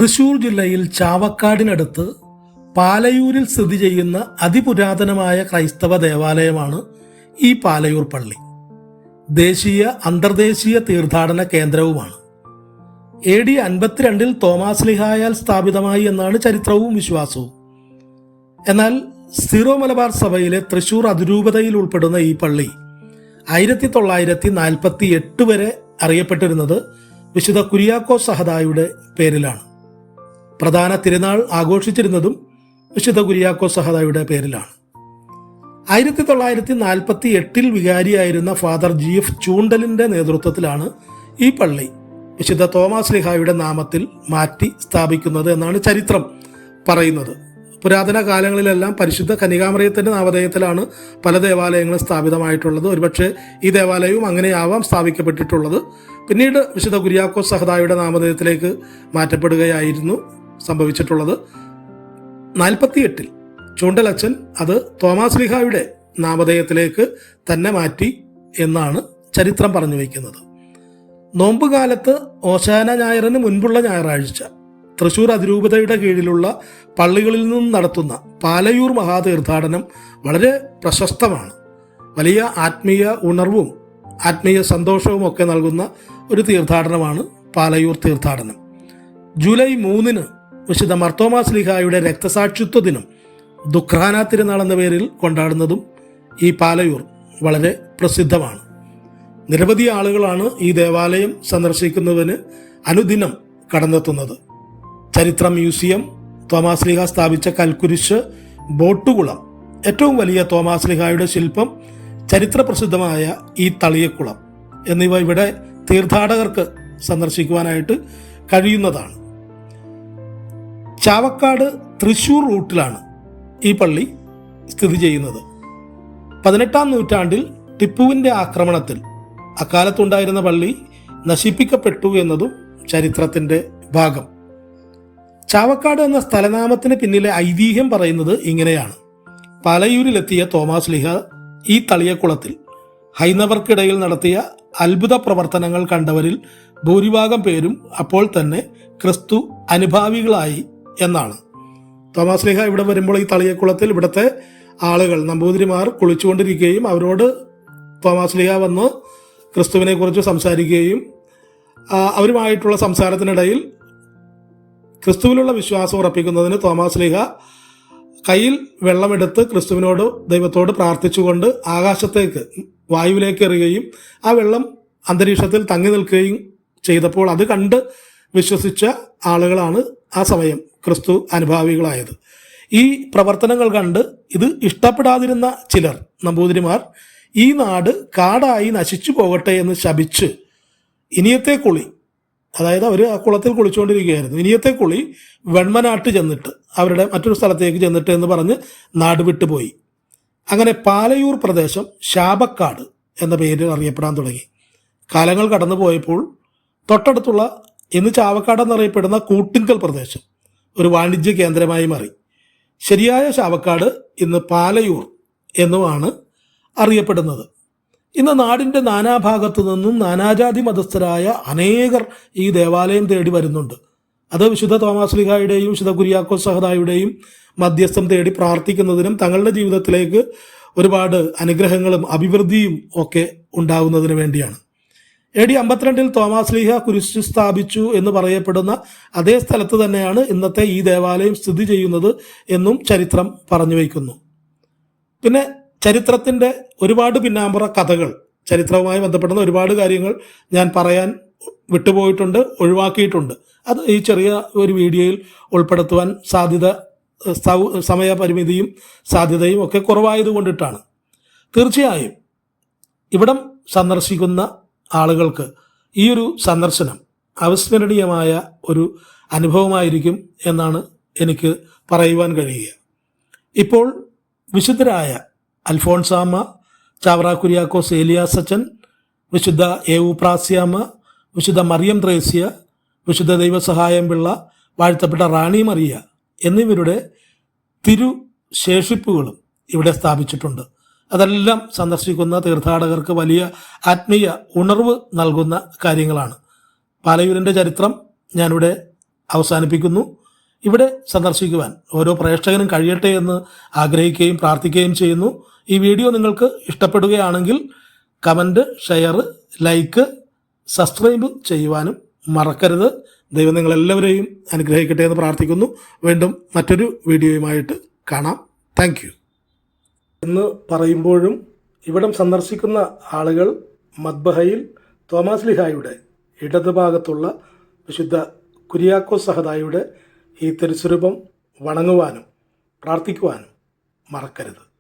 തൃശൂർ ജില്ലയിൽ ചാവക്കാടിനടുത്ത് പാലയൂരിൽ സ്ഥിതി ചെയ്യുന്ന അതിപുരാതനമായ ക്രൈസ്തവ ദേവാലയമാണ് ഈ പാലയൂർ പള്ളി. ദേശീയ അന്തർദേശീയ തീർത്ഥാടന കേന്ദ്രവുമാണ്. AD 52 തോമാസ് ലീഹായാൽ സ്ഥാപിതമായി എന്നാണ് ചരിത്രവും വിശ്വാസവും. എന്നാൽ സീറോ മലബാർ സഭയിലെ തൃശൂർ അതിരൂപതയിൽ ഉൾപ്പെടുന്ന ഈ പള്ളി 1948 വരെ അറിയപ്പെട്ടിരുന്നത് വിശുദ്ധ കുര്യാക്കോസ് സഹദായുടെ പേരിലാണ്. പ്രധാന തിരുനാൾ ആഘോഷിച്ചിരുന്നതും വിശുദ്ധ കുര്യാക്കോസ് സഹദായുടെ പേരിലാണ്. 1948 വികാരിയായിരുന്ന ഫാദർ GF ചൂണ്ടലിൻ്റെ നേതൃത്വത്തിലാണ് ഈ പള്ളി വിശുദ്ധ തോമാസ് ലീഹായുടെ നാമത്തിൽ മാറ്റി സ്ഥാപിക്കുന്നത് എന്നാണ് ചരിത്രം പറയുന്നത്. പുരാതന കാലങ്ങളിലെല്ലാം പരിശുദ്ധ കന്യകാമറിയത്തിൻ്റെ നാമധേയത്തിലാണ് പല ദേവാലയങ്ങളും സ്ഥാപിതമായിട്ടുള്ളത്. ഒരുപക്ഷെ ഈ ദേവാലയവും അങ്ങനെയാവാം സ്ഥാപിക്കപ്പെട്ടിട്ടുള്ളത്. പിന്നീട് വിശുദ്ധ കുര്യാക്കോസ് സഹദായുടെ നാമധേയത്തിലേക്ക് മാറ്റപ്പെടുകയായിരുന്നു സംഭവിച്ചിട്ടുള്ളത്. 48 ചൂണ്ടലച്ചൻ അത് തോമാസ് ലീഹായുടെ നാമധേയത്തിലേക്ക് തന്നെ മാറ്റി എന്നാണ് ചരിത്രം പറഞ്ഞു വയ്ക്കുന്നത്. നോമ്പുകാലത്ത് ഓശാന ഞായറിന് മുൻപുള്ള ഞായറാഴ്ച തൃശൂർ അതിരൂപതയുടെ കീഴിലുള്ള പള്ളികളിൽ നിന്നും നടത്തുന്ന പാലയൂർ മഹാതീർത്ഥാടനം വളരെ പ്രശസ്തമാണ്. വലിയ ആത്മീയ ഉണർവും ആത്മീയ സന്തോഷവും ഒക്കെ നൽകുന്ന ഒരു തീർത്ഥാടനമാണ് പാലയൂർ തീർത്ഥാടനം. ജൂലൈ 3 വിശുദ്ധ മർത്തോമാസ് ലീഹായുടെ രക്തസാക്ഷിത്വ ദിനം ദുഃഖാന തിരുനാൾ എന്ന പേരിൽ കൊണ്ടാടുന്നതും ഈ പാലയൂർ വളരെ പ്രസിദ്ധമാണ്. നിരവധി ആളുകളാണ് ഈ ദേവാലയം സന്ദർശിക്കുന്നതിന് അനുദിനം കടന്നെത്തുന്നത്. ചരിത്ര മ്യൂസിയം, തോമാസ് ലീഹ സ്ഥാപിച്ച കൽക്കുരിശ്, ബോട്ടുകുളം, ഏറ്റവും വലിയ തോമാസ് ലീഹായുടെ ശില്പം, ചരിത്ര പ്രസിദ്ധമായ ഈ തളിയക്കുളം എന്നിവ ഇവിടെ തീർത്ഥാടകർക്ക് സന്ദർശിക്കുവാനായിട്ട് കഴിയുന്നതാണ്. ചാവക്കാട് തൃശൂർ റൂട്ടിലാണ് ഈ പള്ളി സ്ഥിതി ചെയ്യുന്നത്. 18-ാം നൂറ്റാണ്ടിൽ ടിപ്പുവിൻ്റെ ആക്രമണത്തിൽ അക്കാലത്തുണ്ടായിരുന്ന പള്ളി നശിപ്പിക്കപ്പെട്ടു എന്നതും ചരിത്രത്തിൻ്റെ ഭാഗം. ചാവക്കാട് എന്ന സ്ഥലനാമത്തിന് പിന്നിലെ ഐതിഹ്യം പറയുന്നത് ഇങ്ങനെയാണ്. പാലയൂരിലെത്തിയ തോമാസ് ലീഹ ഈ തളിയക്കുളത്തിൽ ഹൈന്ദവർക്കിടയിൽ നടത്തിയ അത്ഭുത പ്രവർത്തനങ്ങൾ കണ്ടവരിൽ ഭൂരിഭാഗം പേരും അപ്പോൾ തന്നെ ക്രിസ്തു അനുഭാവികളായി എന്നാണ്. തോമാസ് ലീഹ ഇവിടെ വരുമ്പോൾ ഈ തളിയക്കുളത്തിൽ ഇവിടുത്തെ ആളുകൾ, നമ്പൂതിരിമാർ കുളിച്ചുകൊണ്ടിരിക്കുകയും അവരോട് തോമാസ് ലീഹ വന്ന് ക്രിസ്തുവിനെ കുറിച്ച് സംസാരിക്കുകയും അവരുമായിട്ടുള്ള സംസാരത്തിനിടയിൽ ക്രിസ്തുവിലുള്ള വിശ്വാസം ഉറപ്പിക്കുന്നതിന് തോമാസ് ലീഹ കയ്യിൽ വെള്ളമെടുത്ത് ക്രിസ്തുവിനോട് ദൈവത്തോട് പ്രാർത്ഥിച്ചുകൊണ്ട് ആകാശത്തേക്ക് വായുവിലേക്ക് എറിയുകയും ആ വെള്ളം അന്തരീക്ഷത്തിൽ തങ്ങി നിൽക്കുകയും ചെയ്തപ്പോൾ അത് കണ്ട് വിശ്വസിച്ച ആളുകളാണ് ആ സമയം ക്രിസ്തു അനുഭാവികളായത്. ഈ പ്രവർത്തനങ്ങൾ കണ്ട് ഇത് ഇഷ്ടപ്പെടാതിരുന്ന ചിലർ, നമ്പൂതിരിമാർ, ഈ നാട് കാടായി നശിച്ചു പോകട്ടെ എന്ന് ശപിച്ച് ഇനിയത്തെ കുളി, അതായത് അവർ ആ കുളത്തിൽ കുളിച്ചുകൊണ്ടിരിക്കുകയായിരുന്നു, ഇനിയത്തെ കുളി വെൺമനാട്ട് ചെന്നിട്ട് അവരുടെ മറ്റൊരു സ്ഥലത്തേക്ക് ചെന്നിട്ട് എന്ന് പറഞ്ഞ് നാട് വിട്ടുപോയി. അങ്ങനെ പാലയൂർ പ്രദേശം ശാപക്കാട് എന്ന പേരിൽ അറിയപ്പെടാൻ തുടങ്ങി. കാലങ്ങൾ കടന്നു പോയപ്പോൾ തൊട്ടടുത്തുള്ള ഇന്ന് ചാവക്കാട് എന്നറിയപ്പെടുന്ന കൂട്ടിങ്കൽ പ്രദേശം ഒരു വാണിജ്യ കേന്ദ്രമായി മാറി. ശരിയായ ചാവക്കാട് ഇന്ന് പാലയൂർ എന്നുമാണ് അറിയപ്പെടുന്നത്. ഇന്ന് നാടിൻ്റെ നാനാഭാഗത്തു നിന്നും നാനാജാതി മതസ്ഥരായ അനേകർ ഈ ദേവാലയം തേടി വരുന്നുണ്ട്. അത് വിശുദ്ധ തോമാസ് ലീഹായുടെയും വിശുദ്ധ കുര്യാക്കോസ് സഹദായുടെയും മധ്യസ്ഥം തേടി പ്രാർത്ഥിക്കുന്നതിനും തങ്ങളുടെ ജീവിതത്തിലേക്ക് ഒരുപാട് അനുഗ്രഹങ്ങളും അഭിവൃദ്ധിയും ഒക്കെ ഉണ്ടാകുന്നതിന് വേണ്ടിയാണ്. AD 52 തോമാസ് ലീഹ കുരിശ് സ്ഥാപിച്ചു എന്ന് പറയപ്പെടുന്ന അതേ സ്ഥലത്ത് തന്നെയാണ് ഇന്നത്തെ ഈ ദേവാലയം സ്ഥിതി ചെയ്യുന്നത് എന്നും ചരിത്രം പറഞ്ഞു വയ്ക്കുന്നു. പിന്നെ ചരിത്രത്തിൻ്റെ ഒരുപാട് പിന്നാമ്പുറ കഥകൾ, ചരിത്രവുമായി ബന്ധപ്പെടുന്ന ഒരുപാട് കാര്യങ്ങൾ ഞാൻ പറയാൻ വിട്ടുപോയിട്ടുണ്ട്, ഒഴിവാക്കിയിട്ടുണ്ട്. അത് ഈ ചെറിയ ഒരു വീഡിയോയിൽ ഉൾപ്പെടുത്തുവാൻ സമയപരിമിതിയും സാധ്യതയും ഒക്കെ കുറവായതുകൊണ്ടിട്ടാണ്. തീർച്ചയായും ഇവിടം സന്ദർശിക്കുന്ന ആളുകൾക്ക് ഈ ഒരു സന്ദർശനം അവിസ്മരണീയമായ ഒരു അനുഭവമായിരിക്കും എന്നാണ് എനിക്ക് പറയുവാൻ കഴിയുക. ഇപ്പോൾ വിശുദ്ധരായ അൽഫോൺസാമ്മ, ചാവറ കുര്യാക്കോസ് ഏലിയാസ് അച്ചൻ, വിശുദ്ധ ഏവുപ്രാസ്യാമ്മ, വിശുദ്ധ മറിയം ത്രേസ്യ, വിശുദ്ധ ദൈവസഹായം പിള്ള, വാഴ്ത്തപ്പെട്ട റാണി മറിയ എന്നിവരുടെ തിരുശേഷിപ്പുകളും ഇവിടെ സ്ഥാപിച്ചിട്ടുണ്ട്. അതെല്ലാം സന്ദർശിക്കുന്ന തീർത്ഥാടകർക്ക് വലിയ ആത്മീയ ഉണർവ് നൽകുന്ന കാര്യങ്ങളാണ്. പാലയൂരിൻ്റെ ചരിത്രം ഞാനിവിടെ അവസാനിപ്പിക്കുന്നു. ഇവിടെ സന്ദർശിക്കുവാൻ ഓരോ പ്രേക്ഷകനും കഴിയട്ടെ എന്ന് ആഗ്രഹിക്കുകയും പ്രാർത്ഥിക്കുകയും ചെയ്യുന്നു. ഈ വീഡിയോ നിങ്ങൾക്ക് ഇഷ്ടപ്പെടുകയാണെങ്കിൽ കമൻറ്റ്, ഷെയർ, ലൈക്ക്, സബ്സ്ക്രൈബ് ചെയ്യുവാനും മറക്കരുത്. ദൈവം നിങ്ങളെല്ലാവരെയും അനുഗ്രഹിക്കട്ടെ എന്ന് പ്രാർത്ഥിക്കുന്നു. വീണ്ടും മറ്റൊരു വീഡിയോയുമായിട്ട് കാണാം. Thank you. എന്ന് പറയുമ്പോഴും ഇവിടം സന്ദർശിക്കുന്ന ആളുകൾ മദ്ബഹയിൽ തോമാസ്ലിഹായുടെ ഇടതുഭാഗത്തുള്ള വിശുദ്ധ കുര്യാക്കോസ് സഹദായുടെ ഈ തിരുസ്വരൂപം വണങ്ങുവാനും പ്രാർത്ഥിക്കുവാനും മറക്കരുത്.